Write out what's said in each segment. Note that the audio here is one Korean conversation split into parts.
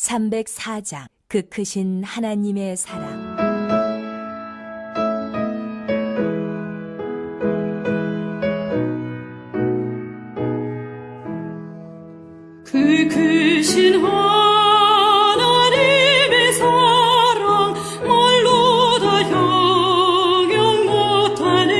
304장 그 크신 하나님의 사랑. 그 크신 하나님의 사랑 말로 다 형용 못하네.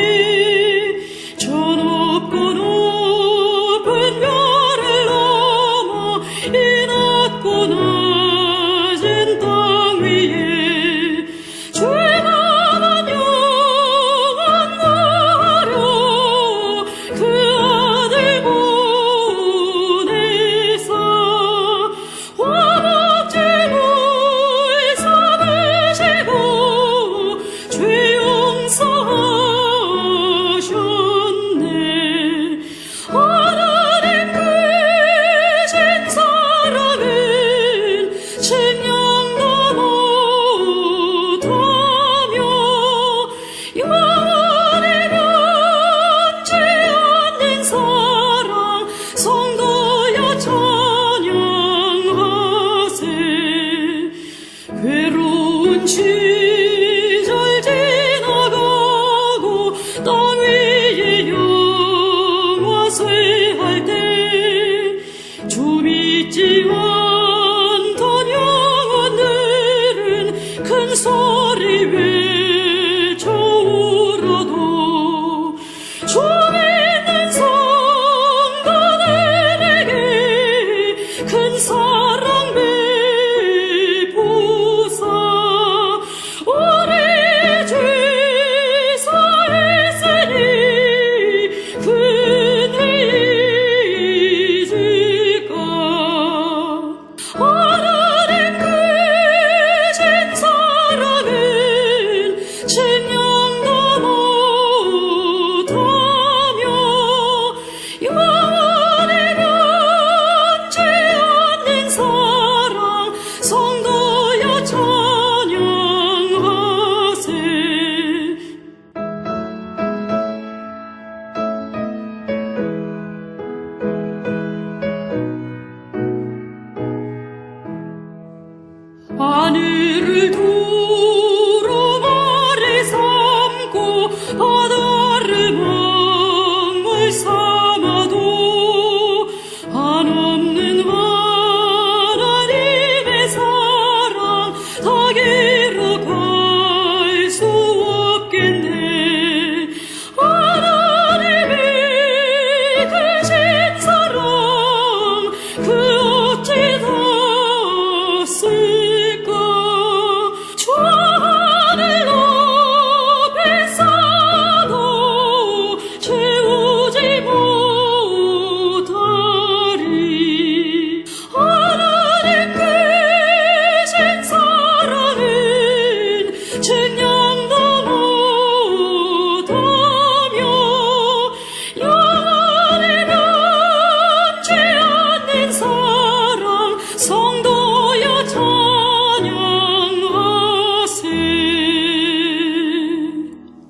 저 높고 높은 별을 넘어 이 낮고 낮은 땅 위에 죄만한 영원 나려 그 아들 괴로운 시절 지나가고 땅 위에 영화 쇠할 때 주 믿지 않던 영혼들은 큰 소리 외쳐 울어도 주 믿는 성도들에게 큰 사랑 하늘을 두루마리 삼고 바다를 먹물 삼아도 한없는 하나님의 사랑 다 길어갈 수 없겠네. 하나님이 크신 사랑 그 어찌 다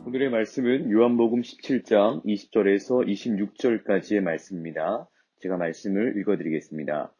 오늘의 말씀은 요한복음 17장 20절에서 26절까지의 말씀입니다. 제가 말씀을 읽어드리겠습니다.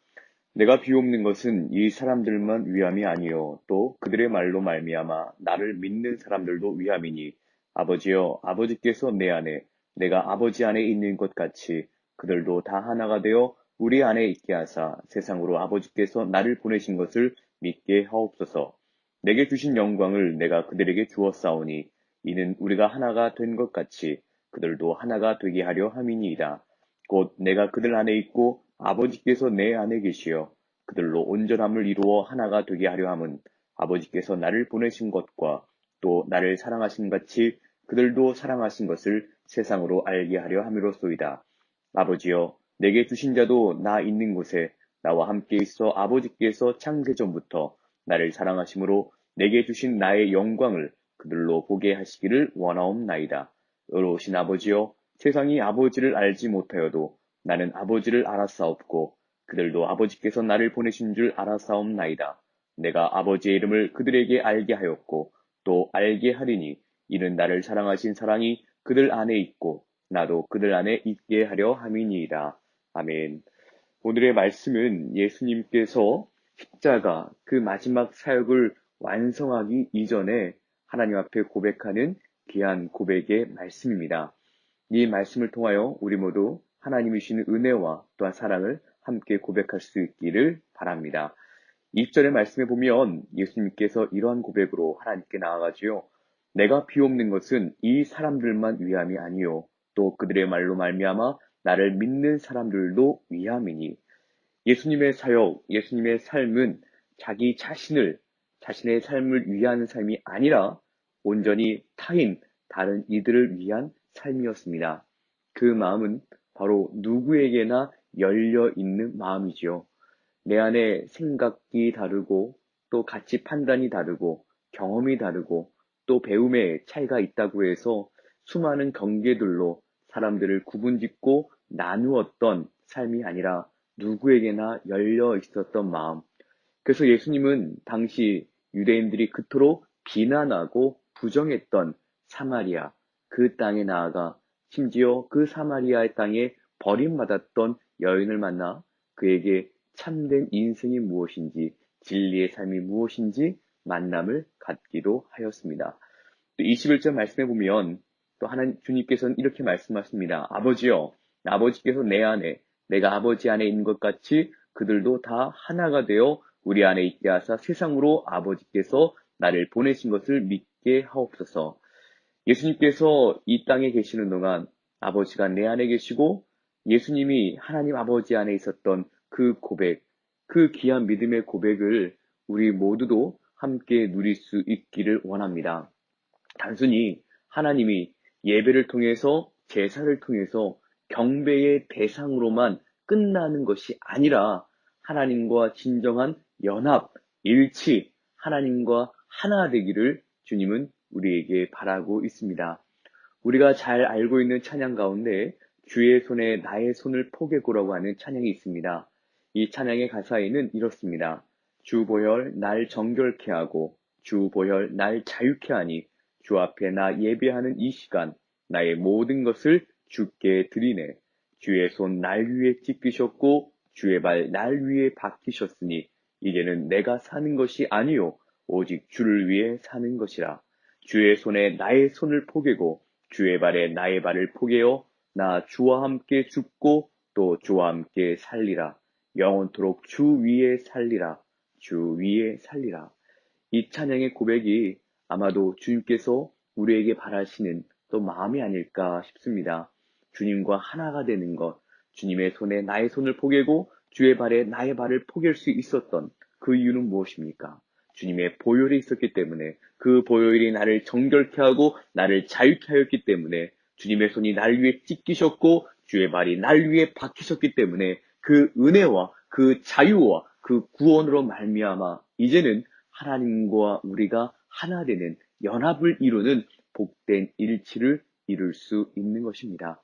내가 비옵는 것은 이 사람들만 위함이 아니요 또 그들의 말로 말미암아 나를 믿는 사람들도 위함이니 아버지여 아버지께서 내 안에 내가 아버지 안에 있는 것 같이 그들도 다 하나가 되어 우리 안에 있게 하사 세상으로 아버지께서 나를 보내신 것을 믿게 하옵소서. 내게 주신 영광을 내가 그들에게 주었사오니 이는 우리가 하나가 된 것 같이 그들도 하나가 되게 하려 함이니이다. 곧 내가 그들 안에 있고 아버지께서 내 안에 계시어 그들로 온전함을 이루어 하나가 되게 하려 함은 아버지께서 나를 보내신 것과 또 나를 사랑하신 같이 그들도 사랑하신 것을 세상으로 알게 하려 함이로소이다. 아버지여 내게 주신 자도 나 있는 곳에 나와 함께 있어 아버지께서 창세전부터 나를 사랑하심으로 내게 주신 나의 영광을 그들로 보게 하시기를 원하옵나이다. 의로우신 아버지여 세상이 아버지를 알지 못하여도 나는 아버지를 알았사옵고 그들도 아버지께서 나를 보내신 줄 알았사옵나이다. 내가 아버지의 이름을 그들에게 알게 하였고 또 알게 하리니 이는 나를 사랑하신 사랑이 그들 안에 있고 나도 그들 안에 있게 하려 함이니이다. 아멘. 오늘의 말씀은 예수님께서 십자가, 그 마지막 사역을 완성하기 이전에 하나님 앞에 고백하는 귀한 고백의 말씀입니다. 이 말씀을 통하여 우리 모두 하나님이 주시는 은혜와 또한 사랑을 함께 고백할 수 있기를 바랍니다. 20절의 말씀에 보면 예수님께서 이러한 고백으로 하나님께 나아가지요. 내가 비옵는 것은 이 사람들만 위함이 아니요 또 그들의 말로 말미암아 나를 믿는 사람들도 위함이니. 예수님의 사역, 예수님의 삶은 자기 자신의 삶을 위한 삶이 아니라 온전히 타인, 다른 이들을 위한 삶이었습니다. 그 마음은 바로 누구에게나 열려 있는 마음이지요. 내 안에 생각이 다르고 또 가치 판단이 다르고 경험이 다르고 또 배움의 차이가 있다고 해서 수많은 경계들로 사람들을 구분짓고 나누었던 삶이 아니라 누구에게나 열려 있었던 마음. 그래서 예수님은 당시 유대인들이 그토록 비난하고 부정했던 사마리아, 그 땅에 나아가 심지어 그 사마리아의 땅에 버림받았던 여인을 만나 그에게 참된 인생이 무엇인지, 진리의 삶이 무엇인지 만남을 갖기도 하였습니다. 또 21절 말씀해 보면 또 하나님 주님께서는 이렇게 말씀하십니다. 아버지여, 아버지께서 내 안에, 내가 아버지 안에 있는 것 같이 그들도 다 하나가 되어 우리 안에 있게 하사 세상으로 아버지께서 나를 보내신 것을 믿게 하옵소서. 예수님께서 이 땅에 계시는 동안 아버지가 내 안에 계시고 예수님이 하나님 아버지 안에 있었던 그 고백, 그 귀한 믿음의 고백을 우리 모두도 함께 누릴 수 있기를 원합니다. 단순히 하나님이 예배를 통해서 제사를 통해서 경배의 대상으로만 끝나는 것이 아니라 하나님과 진정한 연합, 일치, 하나님과 하나 되기를 주님은 우리에게 바라고 있습니다. 우리가 잘 알고 있는 찬양 가운데 주의 손에 나의 손을 포개고라고 하는 찬양이 있습니다. 이 찬양의 가사에는 이렇습니다. 주 보혈 날 정결케 하고 주 보혈 날 자유케 하니 주 앞에 나 예배하는 이 시간 나의 모든 것을 주께 드리네. 주의 손 날 위에 찢기셨고 주의 발 날 위에 박히셨으니 이제는 내가 사는 것이 아니요 오직 주를 위해 사는 것이라. 주의 손에 나의 손을 포개고 주의 발에 나의 발을 포개어 나 주와 함께 죽고 또 주와 함께 살리라. 영원토록 주 위에 살리라. 주 위에 살리라. 이 찬양의 고백이 아마도 주님께서 우리에게 바라시는 또 마음이 아닐까 싶습니다. 주님과 하나가 되는 것, 주님의 손에 나의 손을 포개고 주의 발에 나의 발을 포갤 수 있었던 그 이유는 무엇입니까? 주님의 보혈이 있었기 때문에, 그 보혈이 나를 정결케 하고 나를 자유케 하였기 때문에, 주님의 손이 날 위에 찢기셨고 주의 발이 날 위에 박히셨기 때문에 그 은혜와 그 자유와 그 구원으로 말미암아 이제는 하나님과 우리가 하나 되는 연합을 이루는 복된 일치를 이룰 수 있는 것입니다.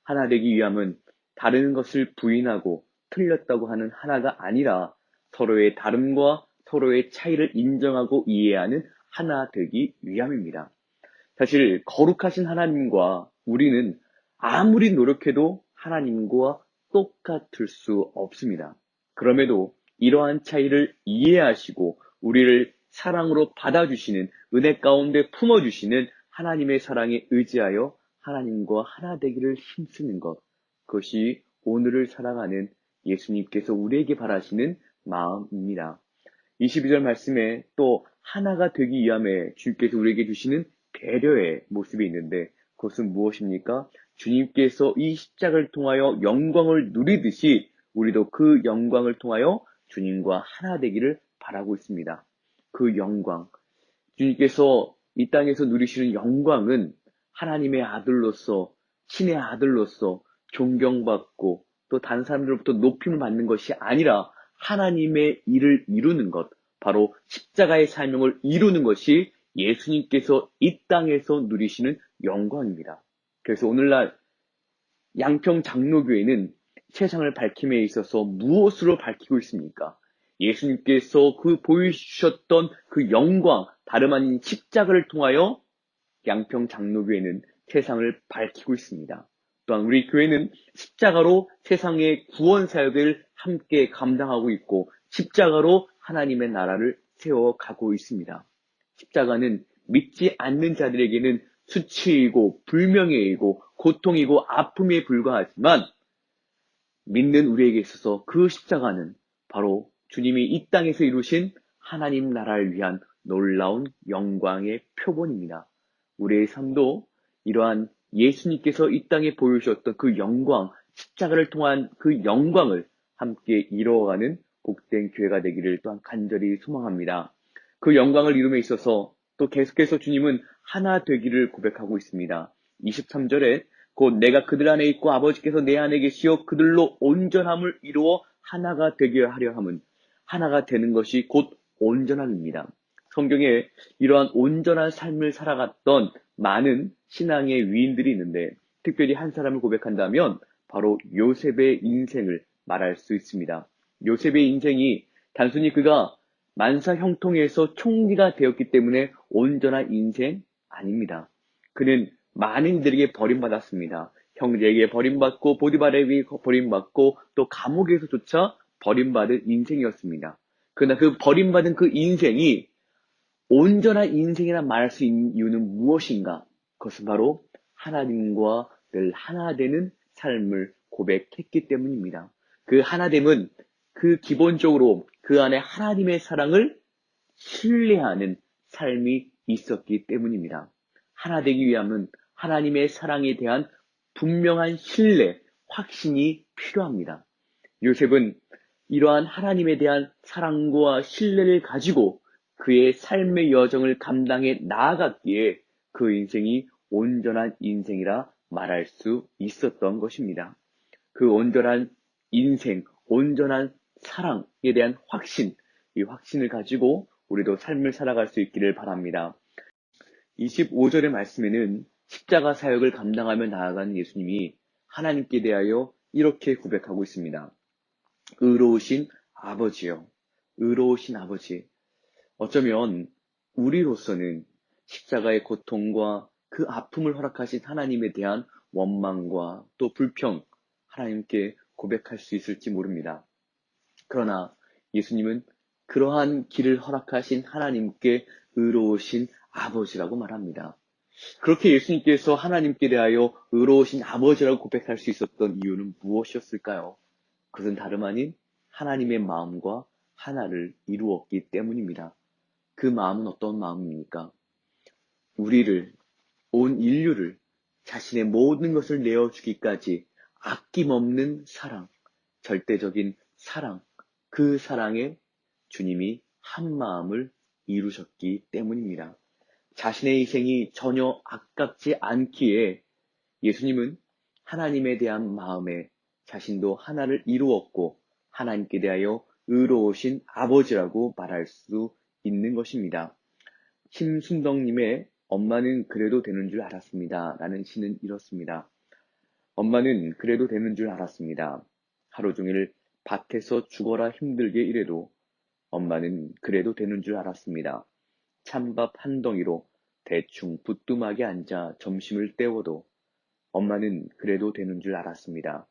하나 되기 위함은 다른 것을 부인하고 틀렸다고 하는 하나가 아니라 서로의 다름과 서로의 차이를 인정하고 이해하는 하나 되기 위함입니다. 사실 거룩하신 하나님과 우리는 아무리 노력해도 하나님과 똑같을 수 없습니다. 그럼에도 이러한 차이를 이해하시고 우리를 사랑으로 받아주시는 은혜 가운데 품어주시는 하나님의 사랑에 의지하여 하나님과 하나 되기를 힘쓰는 것, 그것이 오늘을 살아가는 예수님께서 우리에게 바라시는 마음입니다. 22절 말씀에 또 하나가 되기 위함에 주님께서 우리에게 주시는 배려의 모습이 있는데 그것은 무엇입니까? 주님께서 이 십자가를 통하여 영광을 누리듯이 우리도 그 영광을 통하여 주님과 하나 되기를 바라고 있습니다. 그 영광, 주님께서 이 땅에서 누리시는 영광은 하나님의 아들로서, 신의 아들로서 존경받고 또 다른 사람들로부터 높임을 받는 것이 아니라 하나님의 일을 이루는 것, 바로 십자가의 사명을 이루는 것이 예수님께서 이 땅에서 누리시는 영광입니다. 그래서 오늘날 양평 장로교회는 세상을 밝힘에 있어서 무엇으로 밝히고 있습니까? 예수님께서 그 보여주셨던 그 영광, 다름 아닌 십자가를 통하여 양평 장로교회는 세상을 밝히고 있습니다. 또한 우리 교회는 십자가로 세상의 구원 사역을 함께 감당하고 있고 십자가로 하나님의 나라를 세워가고 있습니다. 십자가는 믿지 않는 자들에게는 수치이고 불명예이고 고통이고 아픔에 불과하지만 믿는 우리에게 있어서 그 십자가는 바로 주님이 이 땅에서 이루신 하나님 나라를 위한 놀라운 영광의 표본입니다. 우리의 삶도 이러한 예수님께서 이 땅에 보여주셨던 그 영광, 십자가를 통한 그 영광을 함께 이루어가는 복된 교회가 되기를 또한 간절히 소망합니다. 그 영광을 이룸에 있어서 또 계속해서 주님은 하나 되기를 고백하고 있습니다. 23절에 곧 내가 그들 안에 있고 아버지께서 내 안에 계시어 그들로 온전함을 이루어 하나가 되게 하려 함은 하나가 되는 것이 곧 온전함입니다. 성경에 이러한 온전한 삶을 살아갔던 많은 신앙의 위인들이 있는데 특별히 한 사람을 고백한다면 바로 요셉의 인생을 말할 수 있습니다. 요셉의 인생이 단순히 그가 만사 형통에서 총리가 되었기 때문에 온전한 인생 아닙니다. 그는 많은 이들에게 버림받았습니다. 형제에게 버림받고 보디발에게 버림받고 또 감옥에서조차 버림받은 인생이었습니다. 그러나 그 버림받은 그 인생이 온전한 인생이라 말할 수 있는 이유는 무엇인가? 그것은 바로 하나님과 늘 하나 되는 삶을 고백했기 때문입니다. 그 하나됨은 그 기본적으로 그 안에 하나님의 사랑을 신뢰하는 삶이 있었기 때문입니다. 하나 되기 위함은 하나님의 사랑에 대한 분명한 신뢰, 확신이 필요합니다. 요셉은 이러한 하나님에 대한 사랑과 신뢰를 가지고 그의 삶의 여정을 감당해 나아갔기에 그 인생이 온전한 인생이라 말할 수 있었던 것입니다. 그 온전한 인생, 온전한 사랑에 대한 확신, 이 확신을 가지고 우리도 삶을 살아갈 수 있기를 바랍니다. 25절의 말씀에는 십자가 사역을 감당하며 나아가는 예수님이 하나님께 대하여 이렇게 고백하고 있습니다. 의로우신 아버지요. 의로우신 아버지. 어쩌면 우리로서는 십자가의 고통과 그 아픔을 허락하신 하나님에 대한 원망과 또 불평, 하나님께 고백할 수 있을지 모릅니다. 그러나 예수님은 그러한 길을 허락하신 하나님께 의로우신 아버지라고 말합니다. 그렇게 예수님께서 하나님께 대하여 의로우신 아버지라고 고백할 수 있었던 이유는 무엇이었을까요? 그것은 다름 아닌 하나님의 마음과 하나를 이루었기 때문입니다. 그 마음은 어떤 마음입니까? 우리를, 온 인류를 자신의 모든 것을 내어주기까지 아낌없는 사랑, 절대적인 사랑, 그 사랑에 주님이 한 마음을 이루셨기 때문입니다. 자신의 희생이 전혀 아깝지 않기에 예수님은 하나님에 대한 마음에 자신도 하나를 이루었고 하나님께 대하여 의로우신 아버지라고 말할 수 있는 것입니다. 심순덕님의 엄마는 그래도 되는 줄 알았습니다. 라는 시는 이렇습니다. 엄마는 그래도 되는 줄 알았습니다. 하루 종일 밭에서 죽어라 힘들게 일해도 엄마는 그래도 되는 줄 알았습니다. 찬밥 한 덩이로 대충 부뚜막에 앉아 점심을 때워도 엄마는 그래도 되는 줄 알았습니다.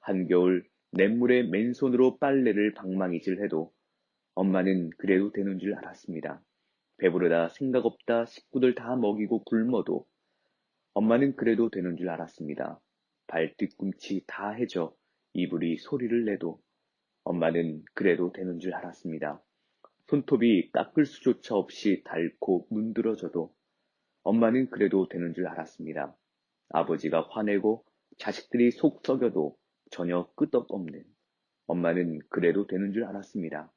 한겨울 냇물에 맨손으로 빨래를 방망이질 해도 엄마는 그래도 되는 줄 알았습니다. 배부르다 생각 없다 식구들 다 먹이고 굶어도 엄마는 그래도 되는 줄 알았습니다. 발뒤꿈치 다 해져 이불이 소리를 내도 엄마는 그래도 되는 줄 알았습니다. 손톱이 깎을 수조차 없이 닳고 문드러져도 엄마는 그래도 되는 줄 알았습니다. 아버지가 화내고 자식들이 속 썩여도 전혀 끄떡없는 엄마는 그래도 되는 줄 알았습니다.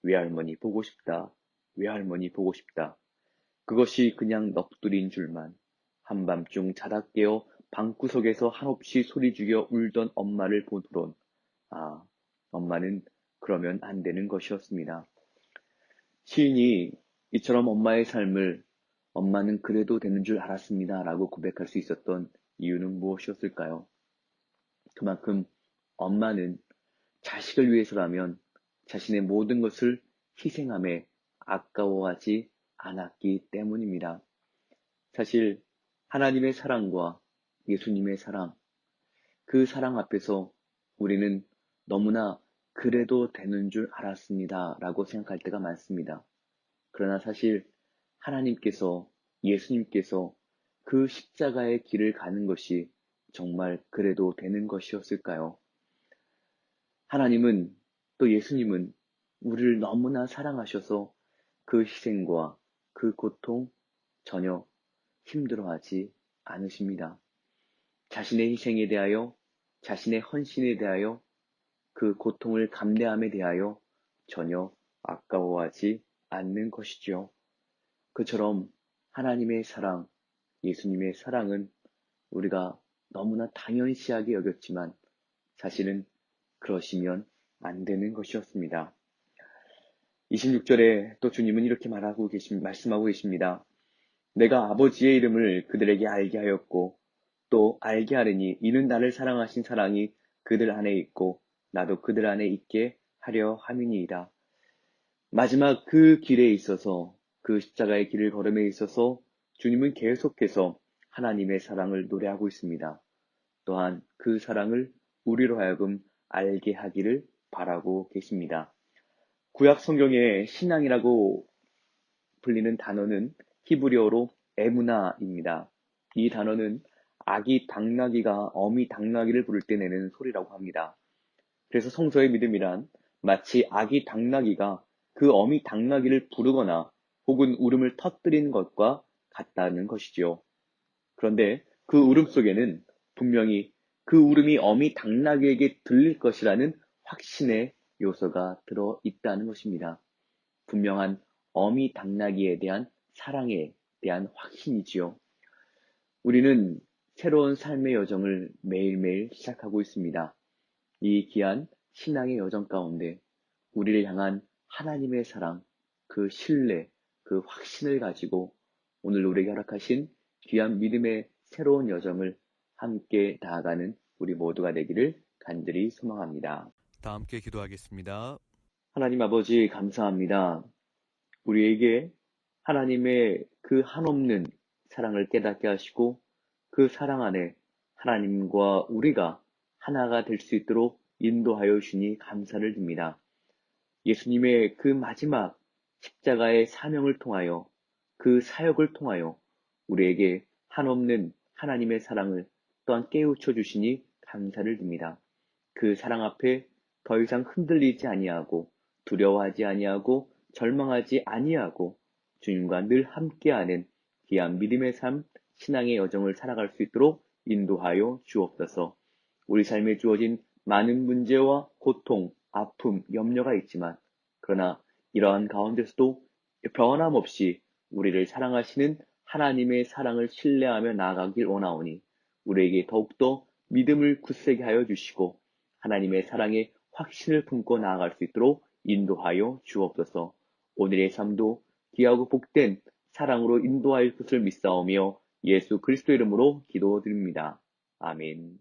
외할머니 보고 싶다. 외할머니 보고 싶다. 그것이 그냥 넋두리인 줄만 한밤중 자다 깨어 방구석에서 한없이 소리 죽여 울던 엄마를 보더론 엄마는 그러면 안 되는 것이었습니다. 시인이 이처럼 엄마의 삶을 엄마는 그래도 되는 줄 알았습니다. 라고 고백할 수 있었던 이유는 무엇이었을까요? 그만큼 엄마는 자식을 위해서라면 자신의 모든 것을 희생함에 아까워하지 않았기 때문입니다. 사실 하나님의 사랑과 예수님의 사랑, 그 사랑 앞에서 우리는 너무나 그래도 되는 줄 알았습니다. 라고 생각할 때가 많습니다. 그러나 사실 하나님께서, 예수님께서 그 십자가의 길을 가는 것이 정말 그래도 되는 것이었을까요? 하나님은, 또 예수님은 우리를 너무나 사랑하셔서 그 희생과 그 고통 전혀 힘들어하지 않으십니다. 자신의 희생에 대하여, 자신의 헌신에 대하여, 그 고통을 감내함에 대하여 전혀 아까워하지 않는 것이지요. 그처럼 하나님의 사랑, 예수님의 사랑은 우리가 너무나 당연시하게 여겼지만 사실은 그러시면 안 되는 것이었습니다. 26절에 또 주님은 이렇게 말씀하고 계십니다. 내가 아버지의 이름을 그들에게 알게 하였고 또 알게 하리니 이는 나를 사랑하신 사랑이 그들 안에 있고 나도 그들 안에 있게 하려 함이니이다. 마지막 그 길에 있어서, 그 십자가의 길을 걸음에 있어서 주님은 계속해서 하나님의 사랑을 노래하고 있습니다. 또한 그 사랑을 우리로 하여금 알게 하기를 바라고 계십니다. 구약 성경의 신앙이라고 불리는 단어는 히브리어로 에무나입니다. 이 단어는 아기 당나귀가 어미 당나귀를 부를 때 내는 소리라고 합니다. 그래서 성서의 믿음이란 마치 아기 당나귀가 그 어미 당나귀를 부르거나 혹은 울음을 터뜨리는 것과 같다는 것이지요. 그런데 그 울음 속에는 분명히 그 울음이 어미 당나귀에게 들릴 것이라는 확신의 요소가 들어 있다는 것입니다. 분명한 어미 당나귀에 대한 사랑에 대한 확신이지요. 우리는 새로운 삶의 여정을 매일매일 시작하고 있습니다. 이 귀한 신앙의 여정 가운데 우리를 향한 하나님의 사랑, 그 신뢰, 그 확신을 가지고 오늘 우리에게 허락하신 귀한 믿음의 새로운 여정을 함께 나아가는 우리 모두가 되기를 간절히 소망합니다. 다 함께 기도하겠습니다. 하나님 아버지 감사합니다. 우리에게 하나님의 그 한없는 사랑을 깨닫게 하시고 그 사랑 안에 하나님과 우리가 하나가 될 수 있도록 인도하여 주시니 감사를 드립니다. 예수님의 그 마지막 십자가의 사명을 통하여, 그 사역을 통하여 우리에게 한없는 하나님의 사랑을 또한 깨우쳐 주시니 감사를 드립니다. 그 사랑 앞에 더 이상 흔들리지 아니하고 두려워하지 아니하고 절망하지 아니하고 주님과 늘 함께하는 귀한 믿음의 삶, 신앙의 여정을 살아갈 수 있도록 인도하여 주옵소서. 우리 삶에 주어진 많은 문제와 고통, 아픔, 염려가 있지만 그러나 이러한 가운데서도 변함없이 우리를 사랑하시는 하나님의 사랑을 신뢰하며 나아가길 원하오니 우리에게 더욱더 믿음을 굳세게 하여 주시고 하나님의 사랑에 확신을 품고 나아갈 수 있도록 인도하여 주옵소서. 오늘의 삶도 귀하고 복된 사랑으로 인도할 것을 믿사오며 예수 그리스도 이름으로 기도드립니다. 아멘.